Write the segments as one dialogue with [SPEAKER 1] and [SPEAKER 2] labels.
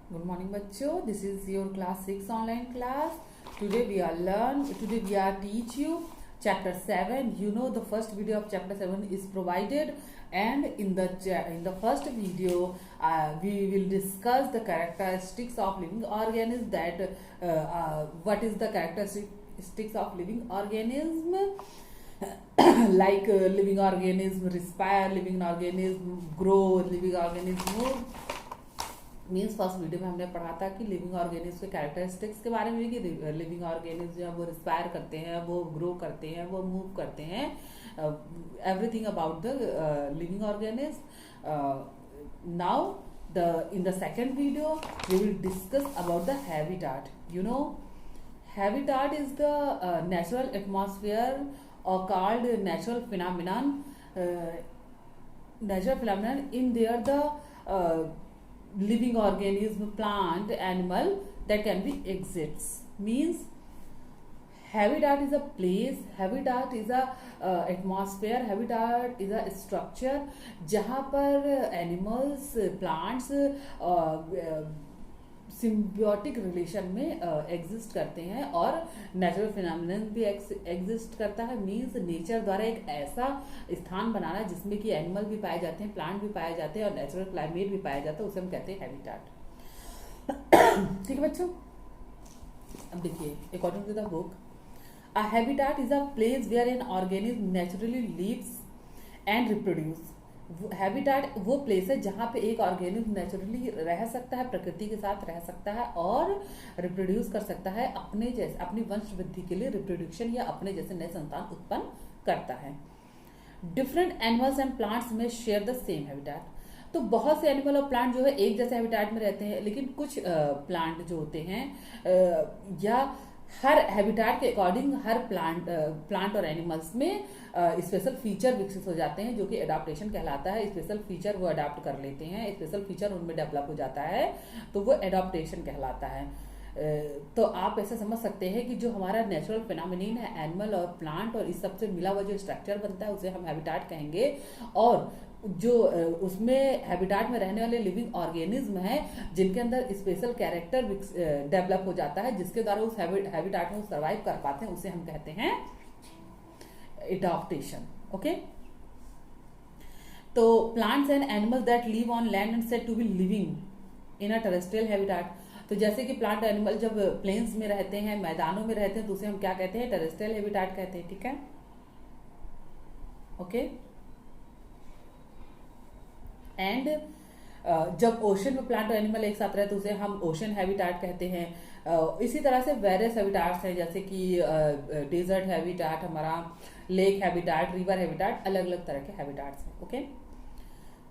[SPEAKER 1] Good morning, bachcho. This is your class 6 online class. Today we are teach you chapter 7. You know the first video of chapter 7 is provided, and in the first video we will discuss the characteristics of living organism. What is the characteristics of living organism? Like living organism respire, living organism grow, living organism move. Means first video में हमने पढ़ा था कि living organism के characteristics के बारे में, कि लिविंग ऑर्गेनिज्म जो है वो रिस्पायर करते हैं, वो ग्रो करते हैं, वो मूव करते हैं, everything about the living organism. Now in the second video we will discuss about the habitat. You know, habitat is the natural atmosphere or called natural phenomenon. In there the living organism, plant, animal that can be exists. Means habitat is a place, habitat is a atmosphere, habitat is a structure जहाँ पर animals, plants symbiotic relation में exist करते हैं और natural phenomenon भी exist करता है. Means nature द्वारा एक ऐसा स्थान बनाना जिसमें कि एनिमल भी पाए जाते हैं, प्लांट भी पाए जाते हैं और नेचुरल क्लाइमेट भी पाया जाता है, उसे हम कहते हैं हैबिटाट. ठीक है बच्चों, अब देखिए, according to the book, a habitat is a place where an organism naturally lives and reproduce. Habitat वो प्लेस है जहाँ पे एक ऑर्गेनिज्म नेचुरली रह सकता है, प्रकृति के साथ रह सकता है और रिप्रोड्यूस कर सकता है, अपने जैसे अपनी वंश वृद्धि के लिए रिप्रोडक्शन या अपने जैसे नए संतान उत्पन्न करता है. डिफरेंट एनिमल्स एंड प्लांट्स में शेयर द सेम हैबिटाट. तो बहुत से एनिमल और प्लांट जो है एक जैसे हैबिटाट में रहते हैं, लेकिन कुछ प्लांट जो होते हैं या हर हैबिटाट के अकॉर्डिंग हर प्लांट और एनिमल्स में स्पेशल फीचर विकसित हो जाते हैं, जो कि एडाप्टेशन कहलाता है. स्पेशल फीचर वो अडाप्ट कर लेते हैं, स्पेशल फीचर उनमें डेवलप हो जाता है, तो वो एडाप्टेशन कहलाता है. तो आप ऐसे समझ सकते हैं कि जो हमारा नेचुरल फिनोमिनन है, एनिमल और प्लांट और इस सबसे मिला हुआ जो स्ट्रक्चर बनता है उसे हम हैबिटाट कहेंगे. और जो उसमें हैबिटाट में रहने वाले लिविंग ऑर्गेनिज्म है जिनके अंदर स्पेशल कैरेक्टर डेवलप हो जाता है, जिसके द्वारा उस हैबिटाट में सर्वाइव कर पाते हैं, उसे हम कहते हैं एडाप्टेशन. ओके, तो plants and animals that live on land and said to be living in a terrestrial habitat. तो जैसे कि प्लांट एनिमल जब प्लेन्स में रहते हैं, मैदानों में रहते हैं, तो उसे हम क्या कहते हैं? टेरेस्ट्रियल हैबिटाट कहते हैं. ठीक है, ओके. एंड जब ओशन में प्लांट और एनिमल एक साथ रहते हैं तो उसे हम ओशन हैबिटाट कहते हैं. इसी तरह से वेरियस हैबिटाट्स हैं, जैसे कि डेजर्ट हैबिटाट, हमारा लेक हैबिटाट, रिवर हैबिटाट, अलग अलग तरह के हैबिटाट्स हैं. ओके,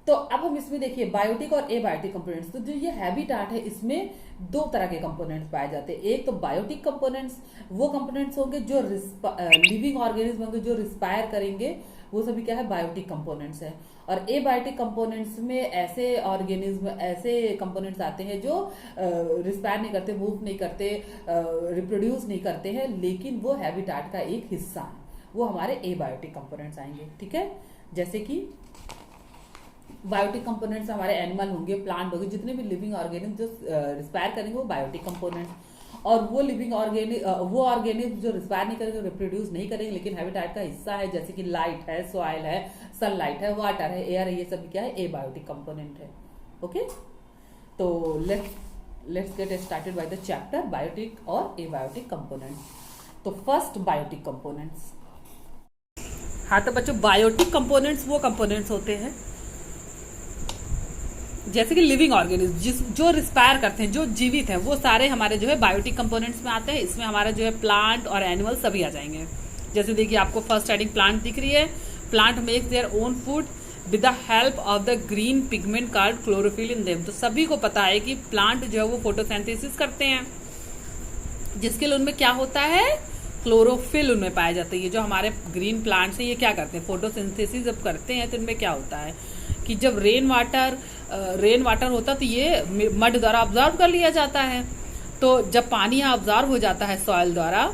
[SPEAKER 1] तो अब हम इसमें देखिए बायोटिक और एबायोटिक कंपोनेंट्स. तो जो ये हैबिटाट है इसमें दो तरह के कंपोनेंट्स पाए जाते हैं. एक तो बायोटिक कंपोनेंट्स, वो कंपोनेंट्स होंगे जो लिविंग ऑर्गेनिज्म होंगे जो रिस्पायर करेंगे, वो सभी क्या है? बायोटिक कंपोनेंट्स है. और एबायोटिक कंपोनेंट्स में ऐसे ऑर्गेनिज्म, ऐसे कंपोनेंट्स आते हैं जो रिस्पायर नहीं करते, मूव नहीं करते, रिप्रोड्यूस नहीं करते हैं, लेकिन वो हैबिटाट का एक हिस्सा है, वो हमारे एबायोटिक कंपोनेंट्स आएंगे. ठीक है, जैसे कि बायोटिक कंपोनेंट्स हमारे एनिमल होंगे, प्लांट होंगे, जितने भी लिविंग ऑर्गेनिज्म जो रिस्पायर करेंगे वो बायोटिक कंपोनेंट्स. और वो लिविंग ऑर्गेनिज्म जो रिस्पायर नहीं करेंगे, रिप्रोड्यूस नहीं करेंगे, लेकिन हैबिटाट का हिस्सा है, जैसे कि लाइट है, सॉइल है, सनलाइट है, वाटर है, एयर है, ये सब क्या है? एबायोटिक कंपोनेंट है. ओके, तो let's get started by the chapter biotic और एबायोटिक कंपोनेंट्स. तो फर्स्ट बायोटिक कंपोनेंट्स. हाँ, तो बच्चों बायोटिक कंपोनेंट्स वो कंपोनेंट्स होते हैं जैसे कि लिविंग ऑर्गेनिज्म जो रिस्पायर करते हैं, जो जीवित हैं, वो सारे हमारे जो है बायोटिक कंपोनेंट्स में आते हैं. इसमें हमारा जो है प्लांट और एनिमल सभी आ जाएंगे. जैसे देखिए, आपको फर्स्ट हेडिंग प्लांट दिख रही है. Plant makes their own food with the help of the green pigment called chlorophyll in them. तो सभी को पता है कि प्लांट जो है वो फोटोसिंथेसिस करते हैं, जिसके लिए उनमें क्या होता है? क्लोरोफिल उनमें पाया जाता है. ये जो हमारे ग्रीन प्लांट्स हैं ये क्या करते हैं? फोटोसिंथेसिस जब करते हैं तो इनमें क्या होता है कि जब रेन वाटर होता तो ये मड द्वारा ऑब्जर्व कर लिया जाता है. तो जब पानी यहाँ ऑब्जर्व हो जाता है सॉइल द्वारा,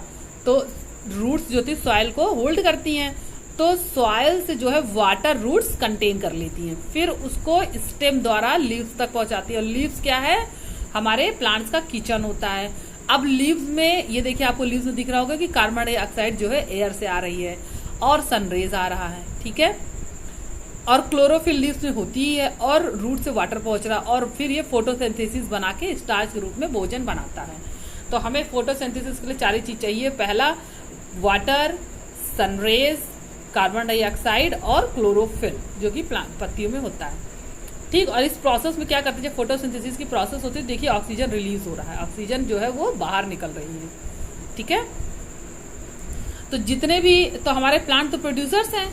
[SPEAKER 1] तो रूट्स जो थी सॉइल को होल्ड करती हैं, तो सॉइल से जो है वाटर रूट्स कंटेन कर लेती हैं, फिर उसको स्टेम द्वारा लीव्स तक पहुंचाती है. और लीव्स क्या है? हमारे प्लांट्स का किचन होता है। अब लीव्स में ये देखिए, आपको लीव्स में दिख रहा होगा कि कार्बन डाइऑक्साइड जो है एयर से आ रही है और सनरेज आ रहा है, ठीक है। और क्लोरोफिल लीव्स में होती ही है और रूट से वाटर पहुंच रहा, और फिर ये फोटोसिंथेसिस बना के स्टार्च के रूप में भोजन बनाता है। तो हमें फोटोसिंथेसिस के लिए 4 चीज चाहिए। पहला वाटर, सनरेज, कार्बन डाइऑक्साइड और क्लोरोफिल, जो कि प्लांट पत्तियों में होता है, ठीक। और इस प्रोसेस में क्या करते हैं, जब फोटोसिंथेसिस की प्रोसेस होती है, देखिए ऑक्सीजन रिलीज हो रहा है, ऑक्सीजन जो है वो बाहर निकल रही है, ठीक है। तो जितने भी, तो हमारे प्लांट तो प्रोड्यूसर्स हैं,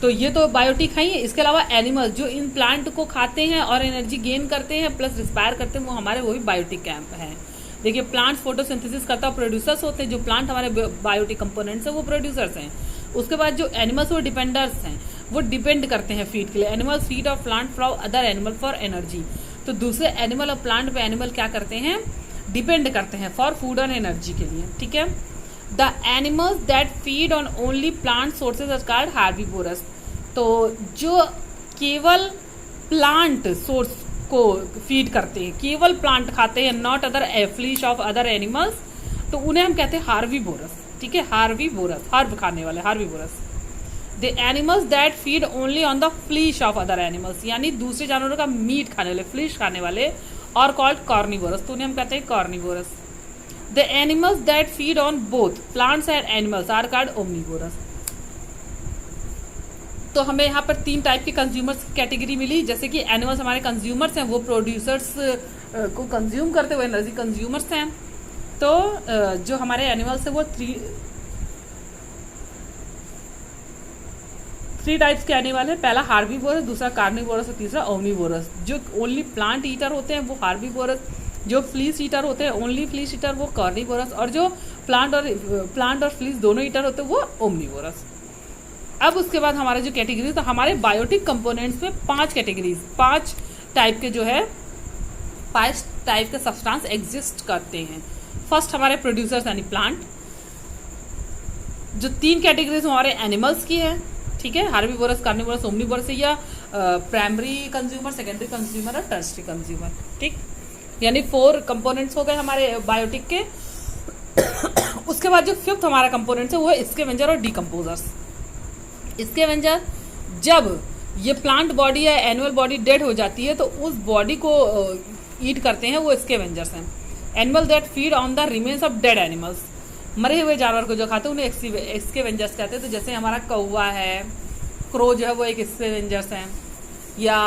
[SPEAKER 1] तो ये तो बायोटिक है ही। इसके अलावा एनिमल्स जो इन प्लांट को खाते हैं और एनर्जी गेन करते हैं प्लस रिस्पायर करते हैं, वो हमारे वो भी बायोटिक कैंप हैं। देखिए प्लांट्स फोटोसिंथेसिस करता है, प्रोड्यूसर्स होते हैं। जो प्लांट हमारे बायोटिक कंपोनेंट्स हैं वो प्रोड्यूसर्स हैं। उसके बाद जो एनिमल्स वो डिपेंडर्स हैं, वो डिपेंड करते हैं फीड के लिए। एनिमल्स फीड और plant from other animal for energy. तो दूसरे एनिमल और प्लांट पे एनिमल क्या करते हैं, डिपेंड करते हैं फॉर फूड और एनर्जी के लिए, ठीक है। The animals that feed on only plant sources are called herbivorous. तो जो केवल प्लांट सोर्स को फीड करते हैं, केवल प्लांट खाते हैं, not other flesh of other animals, तो उन्हें हम कहते हैं हार्बीवोरस, ठीक है। हार्बीवोरस, हर्ब खाने वाले, herbivorous. The animals that feed only on the flesh of other animals, यानी दूसरे जानवरों का मीट खाने वाले, फ्लीश खाने वाले, और कॉल्ड कार्निवोरस, तो उन्हें हम कहते हैं carnivorous. The animals that feed on both plants and animals are called omnivorous. तो हमें यहाँ पर 3 टाइप के कंज्यूमर्स कैटेगरी मिली। जैसे कि एनिमल्स हमारे कंज्यूमर्स हैं, वो प्रोड्यूसर्स को कंज्यूम करते हुए एनर्जी कंज्यूमर्स हैं। तो जो हमारे एनिमल्स हैं वो 3 टाइप्स के आने वाले हैं। पहला हार्बीवोरस, दूसरा कार्निवोरस और तीसरा ओमनिवोरस। जो ओनली प्लांट ईटर होते हैं वो हार्बीवोरस, जो फ्लीस ईटर होते हैं, ओनली फ्लीस ईटर, वो कार्निवोरस, और जो प्लांट और फ्लीस दोनों ईटर होते हैं वो ओमनिवोरस। अब उसके बाद हमारे जो कैटेगरीज, तो हमारे बायोटिक कंपोनेंट्स में 5 कैटेगरीज, 5 टाइप के जो है 5 टाइप के सब्सटेंस एग्जिस्ट करते हैं। फर्स्ट हमारे प्रोड्यूसर्स यानी प्लांट। जो 3 कैटेगरीज हमारे एनिमल्स की है, ठीक है, हार्बीवोरस, कार्निवोरस, ओमनिवोरस, या प्राइमरी कंज्यूमर, सेकेंडरी कंज्यूमर और टर्शियरी कंज्यूमर, ठीक। यानी 4 कंपोनेंट्स हो गए हमारे बायोटिक के। उसके बाद जो 5th हमारा कंपोनेंट्स है वो है स्कैवेंजर और डिकम्पोजर्स। स्कैवेंजर, जब ये प्लांट बॉडी या एनिमल बॉडी डेड हो जाती है तो उस बॉडी को ईट करते हैं, वो स्कैवेंजर्स हैं। Animal that feed on the remains of dead animals, मरे हुए जानवर को जो खाते हैं उन्हें स्कैवेंजर्स कहते हैं। तो जैसे हमारा कौवा है, क्रो जो है वो एक स्कैवेंजर्स है, या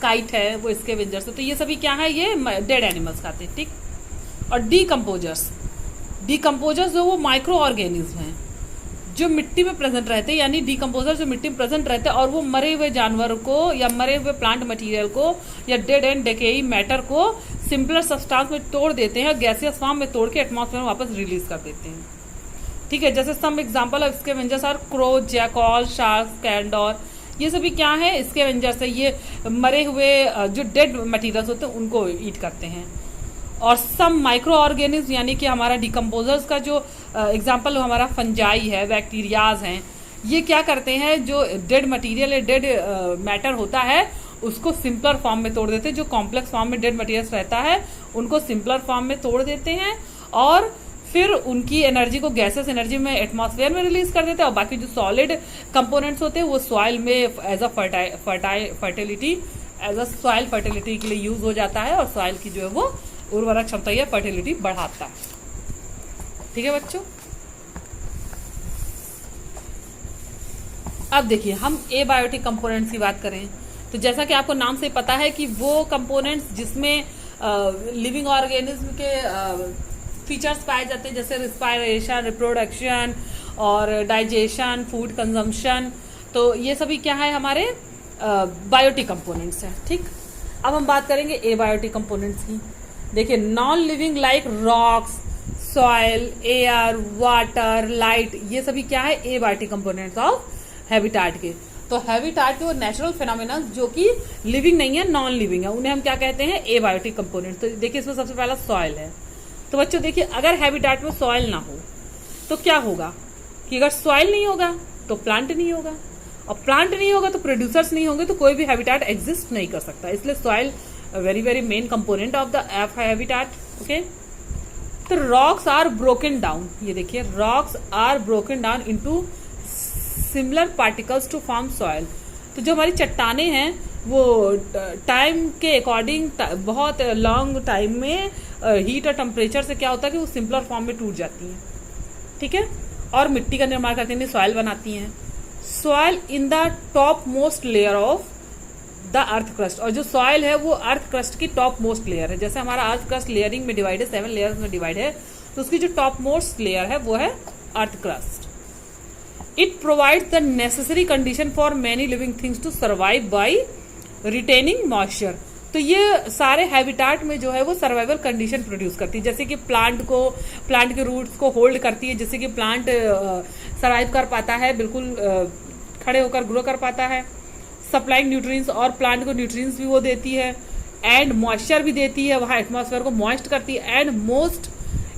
[SPEAKER 1] काइट है वो स्कैवेंजर्स है। तो ये सभी क्या है, ये डेड एनिमल्स खाते हैं, ठीक। और डिकम्पोजर्स, डिकम्पोजर्स जो वो माइक्रो ऑर्गेनिज्म हैं जो मिट्टी में प्रेजेंट रहते हैं, यानी डिकम्पोजर जो मिट्टी में प्रेजेंट रहते हैं और वो मरे हुए जानवर को या मरे हुए प्लांट मटेरियल को या डेड एंड डेकेई मैटर को सिंपलर सब्सटेंस में तोड़ देते हैं, गैसियस फॉर्म में तोड़ के एटमॉस्फेयर में वापस रिलीज कर देते हैं, ठीक है। जैसे some example of scavengers are crow, jackal, shark, condor, ये सभी क्या है, स्कैवेंजर्स है। ये मरे हुए जो डेड मटेरियल्स होते हैं उनको ईट करते हैं। और सम माइक्रो ऑर्गेनिज्म, यानी कि हमारा डिकम्पोजर्स का जो एग्जाम्पल हमारा फंजाई है, बैक्टीरियाज हैं, ये क्या करते हैं, जो डेड मटेरियल या डेड मैटर होता है उसको सिंपलर फॉर्म में तोड़ देते हैं। जो कॉम्प्लेक्स फॉर्म में डेड मटेरियल्स रहता है उनको सिंपलर फॉर्म में तोड़ देते हैं और फिर उनकी एनर्जी को गैसेस एनर्जी में एटमॉस्फेयर में रिलीज कर देते हैं। और बाकी जो सॉलिड कंपोनेंट्स होते हैं वो सॉइल में as a fertility, as a soil fertility के लिए यूज हो जाता है और सॉइल की जो है वो उर्वरक क्षमता या फर्टिलिटी बढ़ाता है, ठीक है बच्चों। अब देखिए हम एबायोटिक कंपोनेंट्स की बात करें तो जैसा कि आपको नाम से पता है कि वो कंपोनेंट्स जिसमें लिविंग ऑर्गेनिज्म के फीचर्स पाए जाते हैं, जैसे रिस्पायरेशन, रिप्रोडक्शन और डाइजेशन, फूड कंजम्पशन, तो ये सभी क्या है, हमारे बायोटिक कंपोनेंट्स हैं, ठीक। अब हम बात करेंगे एबायोटिक कंपोनेंट्स की। देखिए non living like rocks, soil, air, water, light, ये सभी क्या है, एबायोटिक कंपोनेंट्स ऑफ हैबिटाट के। तो हैबिटाट के वो नेचुरल फिनोमिना जो कि लिविंग नहीं है, नॉन लिविंग है, उन्हें हम क्या कहते हैं, एबायोटिक कंपोनेंट्स। तो देखिए इसमें सबसे पहला सॉइल है। तो बच्चों देखिए अगर हैबिटाट में सॉइल ना हो तो क्या होगा कि अगर सॉइल नहीं होगा तो प्लांट नहीं होगा, और प्लांट नहीं होगा तो प्रोड्यूसर्स नहीं होंगे, तो कोई भी हैबिटाट एग्जिस्ट नहीं कर सकता। इसलिए soil very very main component of the habitat. Okay, तो रॉक्स आर ब्रोकन डाउन. ये देखिए, rocks are broken down into similar particles to form soil. तो जो हमारी चट्टाने हैं वो टाइम के अकॉर्डिंग बहुत लॉन्ग टाइम में हीट और टेम्परेचर से क्या होता है कि वो सिंपलर फॉर्म में टूट जाती हैं. ठीक है, और मिट्टी का निर्माण करते हैं, सॉइल बनाती हैं. Soil in the top most layer of the earth crust. और जो सॉइल है वो अर्थ क्रस्ट की टॉप मोस्ट लेयर है. जैसे हमारा अर्थ क्रस्ट लेयरिंग में डिवाइड है, 7 लेयर्स में डिवाइड है, तो उसकी जो टॉप मोस्ट लेयर है वो है earth crust. It provides the necessary condition for many living things to survive by retaining moisture. तो ये सारे हैबिटाट में जो है वो सर्वाइवल कंडीशन प्रोड्यूस करती है. जैसे कि प्लांट के रूट्स को होल्ड करती है, जिससे कि प्लांट सर्वाइव कर पाता है, बिल्कुल खड़े होकर ग्रो कर पाता है. सप्लाइंग न्यूट्रिएंट्स, और प्लांट को न्यूट्रिएंट्स भी वो देती है, एंड मॉइस्चर भी देती है, वहाँ एटमॉस्फेयर को मॉइस्ट करती है. And most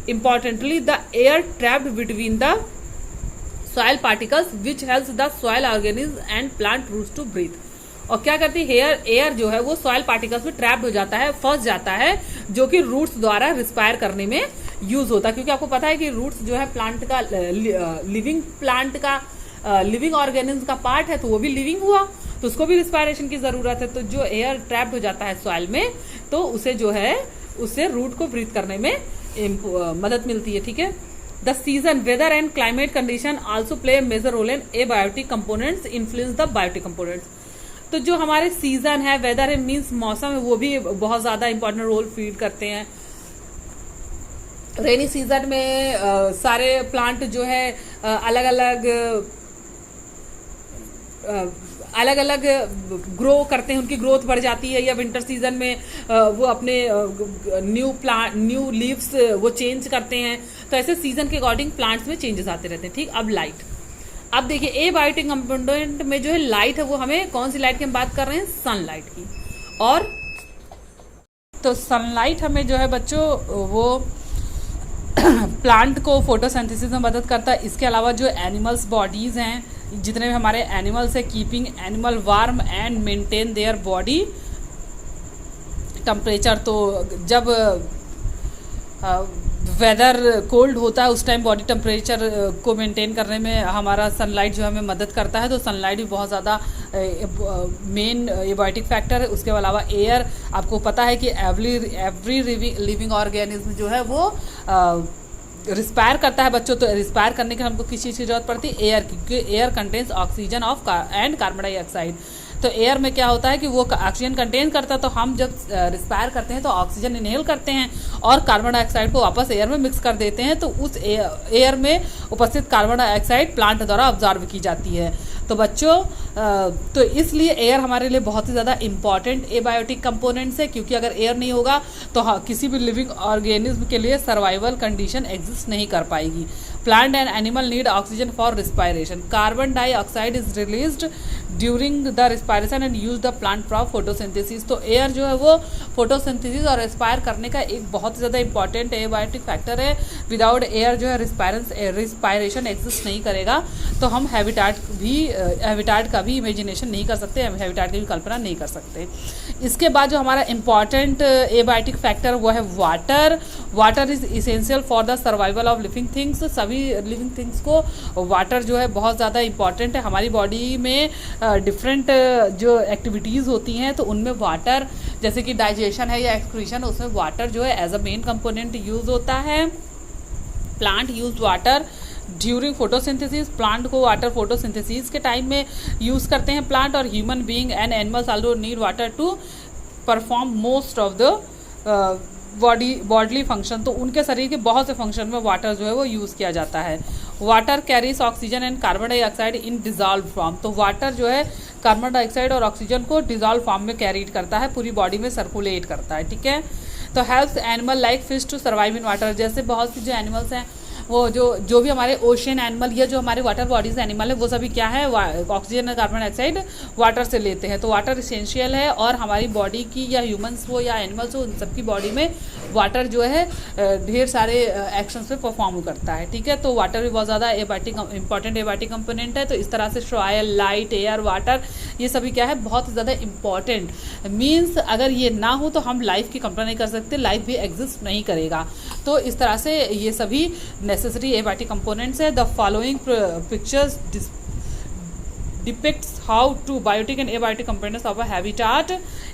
[SPEAKER 1] importantly the air trapped between the soil particles which helps the soil organism and plant roots to breathe. और क्या करती है, एयर जो है वो सॉइल पार्टिकल्स में ट्रैप्ड हो जाता है, फंस जाता है, जो कि रूट्स द्वारा रिस्पायर करने में यूज होता है. क्योंकि आपको पता है कि रूट्स जो है प्लांट का लिविंग ऑर्गेनिज्म का पार्ट है, तो वो भी लिविंग हुआ, तो उसको भी रिस्पायरेशन की जरूरत है. तो जो एयर ट्रैप्ड हो जाता है सॉइल में, तो उसे जो है उससे रूट को ब्रीथ करने में मदद मिलती है. ठीक है, the season, weather and climate condition also play major role in abiotic components influence the biotic components. तो जो हमारे सीजन है, वेदर है, मीन्स मौसम है, वो भी बहुत ज्यादा इंपॉर्टेंट रोल फीड करते हैं. रेनी सीजन में सारे प्लांट जो है अलग अलग ग्रो करते हैं, उनकी ग्रोथ बढ़ जाती है. या विंटर सीजन में वो अपने न्यू लीव्स वो चेंज करते हैं. तो ऐसे सीजन के अकॉर्डिंग प्लांट्स में चेंजेस आते रहते हैं. ठीक, अब लाइट. अब देखिए, एबायोटिक कंपोनेंट में जो है लाइट है, वो हमें कौन सी लाइट की हम बात कर रहे हैं, सनलाइट की. और तो सनलाइट हमें जो है बच्चों वो प्लांट को फोटोसिंथेसिस में मदद करता है. इसके अलावा जो एनिमल्स बॉडीज हैं, जितने भी हमारे एनिमल्स है, keeping animal warm and maintain their body temperature. तो जब वेदर कोल्ड होता है उस टाइम बॉडी टेम्परेचर को मेंटेन करने में हमारा सनलाइट जो हमें मदद करता है. तो सनलाइट भी बहुत ज़्यादा मेन एबायोटिक फैक्टर है. उसके अलावा एयर, आपको पता है कि एवरी लिविंग ऑर्गेनिज्म जो है वो रिस्पायर करता है बच्चों. तो रिस्पायर करने के हमको किस चीज़ की जरूरत पड़ती है, एयर की, क्योंकि air contains oxygen and carbon dioxide. तो एयर में क्या होता है कि वो ऑक्सीजन कंटेन करता है, तो हम जब रिस्पायर करते हैं तो ऑक्सीजन इनहेल करते हैं और कार्बन डाइऑक्साइड को वापस एयर में मिक्स कर देते हैं. तो उस एयर में उपस्थित कार्बन डाइऑक्साइड प्लांट द्वारा ऑब्जर्व की जाती है. तो बच्चों तो इसलिए एयर हमारे लिए बहुत ही ज़्यादा इंपॉर्टेंट एबायोटिक कंपोनेंट्स है, क्योंकि अगर एयर नहीं होगा तो किसी भी लिविंग ऑर्गेनिज्म के लिए सर्वाइवल कंडीशन एग्जिस्ट नहीं कर पाएगी. Plant and animal need oxygen for respiration. Carbon dioxide is released during the respiration and use the plant for photosynthesis. तो एयर जो है वो फोटोसिंथेसिस और रिस्पायर करने का एक बहुत ज़्यादा इंपॉर्टेंट एबायोटिक फैक्टर है. विदाउट एयर जो है रिस्पायरेशन एग्जिस्ट नहीं करेगा. तो हम हैबिटाट का भी इमेजिनेशन नहीं कर सकते, हैबिटाट की भी कल्पना नहीं कर सकते. इसके बाद जो हमारा इंपॉर्टेंट एबायोटिक फैक्टर वो है water. Water is essential for the survival of living things. सभी लिविंग थिंग्स को वाटर जो है बहुत ज़्यादा इंपॉर्टेंट है. हमारी बॉडी में डिफरेंट जो एक्टिविटीज़ होती हैं तो उनमें वाटर, जैसे कि डाइजेशन है या एक्सक्रीशन, उसमें वाटर जो है as a main component use होता है. Plant use water during photosynthesis. Plant को वाटर फोटोसिंथेसिस के टाइम में यूज करते हैं प्लांट. और human being and animals also need water to perform most of the bodily function. तो उनके शरीर के बहुत से फंक्शन में वाटर जो है वो यूज़ किया जाता है. Water carries oxygen and carbon dioxide in dissolve form. तो वाटर जो है कार्बन डाइऑक्साइड और ऑक्सीजन को डिजॉल्व फॉर्म में कैरी करता है, पूरी बॉडी में सर्कुलेट करता है. ठीक है, तो helps animal like fish to survive in water. जैसे बहुत सी जो एनिमल्स हैं वो जो भी हमारे ओशियन एनिमल या जो हमारे वाटर बॉडीज एनिमल है वो सभी क्या है, ऑक्सीजन और कार्बन डाइऑक्साइड वाटर से लेते हैं। तो वाटर इसेंशियल है और हमारी बॉडी की या ह्यूमंस हो या एनिमल्स हो उन सबकी बॉडी में वाटर जो है ढेर सारे एक्शंस पे परफॉर्म करता है। ठीक है, तो वाटर भी बहुत ज़्यादा एबायोटिक इंपॉर्टेंट एबायोटिक कंपोनेंट है। तो इस तरह से सॉइल, लाइट, एयर, वाटर ये सभी क्या है बहुत ज़्यादा इंपॉर्टेंट। मीन्स अगर ये ना हो तो हम लाइफ की कल्पना नहीं कर सकते, लाइफ भी एग्जिस्ट नहीं करेगा। तो इस तरह से ये सभी नेसेसरी एबायोटिक कंपोनेंट्स है। The following pictures depicts how to biotic and abiotic components of a habitat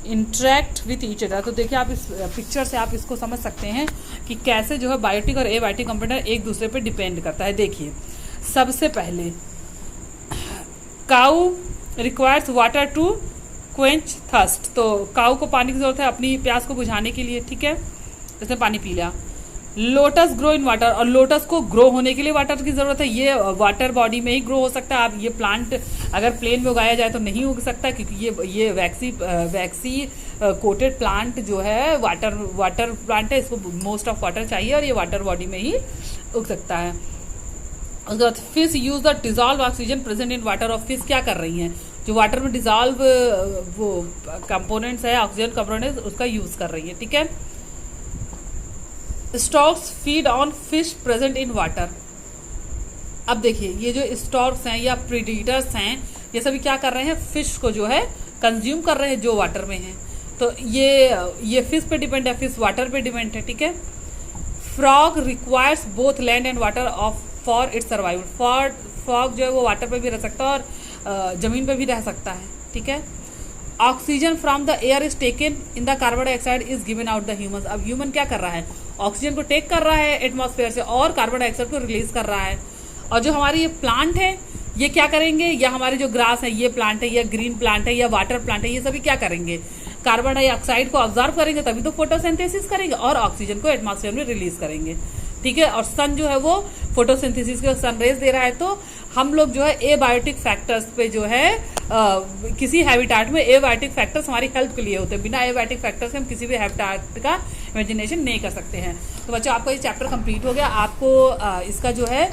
[SPEAKER 1] interact with each other। तो देखिए आप इस पिक्चर से आप इसको समझ सकते हैं कि कैसे जो है बायोटिक और एबायोटिक कंपोनेंट एक दूसरे पे डिपेंड करता है। देखिए सबसे पहले cow requires water to quench thirst. तो काऊ को पानी की जरूरत है अपनी प्यास को बुझाने के लिए। ठीक है, इसने पानी पी लिया। लोटस ग्रो इन वाटर, और लोटस को ग्रो होने के लिए वाटर की जरूरत है। ये वाटर बॉडी में ही ग्रो हो सकता है। आप ये प्लांट अगर प्लेन में उगाया जाए तो नहीं उग सकता, क्योंकि ये वैक्सी कोटेड प्लांट जो है वाटर प्लांट है, इसको मोस्ट ऑफ वाटर चाहिए और ये वाटर बॉडी में ही उग सकता है। उसके बाद fish use the dissolve oxygen present in water. Of fish क्या कर रही हैं, जो वाटर में डिजॉल्व वो कंपोनेंट्स है ऑक्सीजन कंपोनेंट्स उसका यूज कर रही है। ठीक है, stocks feed on fish present in water. अब देखिए ये जो स्टॉक्स हैं या प्रीडेटर्स हैं ये सभी क्या कर रहे हैं, फिश को जो है कंज्यूम कर रहे हैं जो वाटर में है। तो ये फिश पे डिपेंड है, फिश वाटर पे डिपेंड है। ठीक है, frog requires both land and water of for its survival. Frog जो है वो वाटर पे भी रह सकता है और जमीन पे भी रह सकता है। ठीक है, oxygen from the air is taken in the carbon dioxide is given out the human. अब ह्यूमन क्या कर रहा है, ऑक्सीजन को टेक कर रहा है एटमॉस्फेयर से और कार्बन डाइऑक्साइड को रिलीज कर रहा है। और जो हमारी ये प्लांट है ये क्या करेंगे, या हमारे जो ग्रास है ये प्लांट है या ग्रीन प्लांट है या वाटर प्लांट है, ये सभी क्या करेंगे, कार्बन डाइऑक्साइड को ऑब्जर्व करेंगे तभी तो फोटोसिंथेसिस करेंगे और ऑक्सीजन को एटमॉस्फेयर में रिलीज करेंगे। ठीक है, और सन जो है वो फोटोसिंथेसिस के सनरेज दे रहा है। तो हम लोग जो है एबायोटिक फैक्टर्स पे जो है किसी हैबिटाट में एबायोटिक फैक्टर्स हमारी हेल्प के लिए होते हैं। बिना एबायोटिक फैक्टर्स के हम किसी भी हैबिटाट का इमेजिनेशन नहीं कर सकते हैं। तो बच्चों आपका ये चैप्टर कंप्लीट हो गया। आपको इसका जो है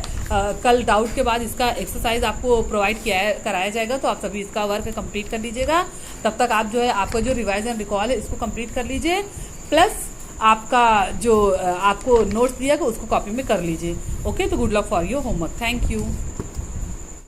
[SPEAKER 1] कल डाउट के बाद इसका एक्सरसाइज आपको प्रोवाइड कराया जाएगा, तो आप सभी इसका वर्क कंप्लीट कर लीजिएगा। तब तक आप जो है आपका जो रिवाइज एंड रिकॉल है इसको कंप्लीट कर लीजिए, प्लस आपका जो आपको नोट्स दिया उसको कॉपी में कर लीजिए। ओके, तो good luck for your homework. Thank you.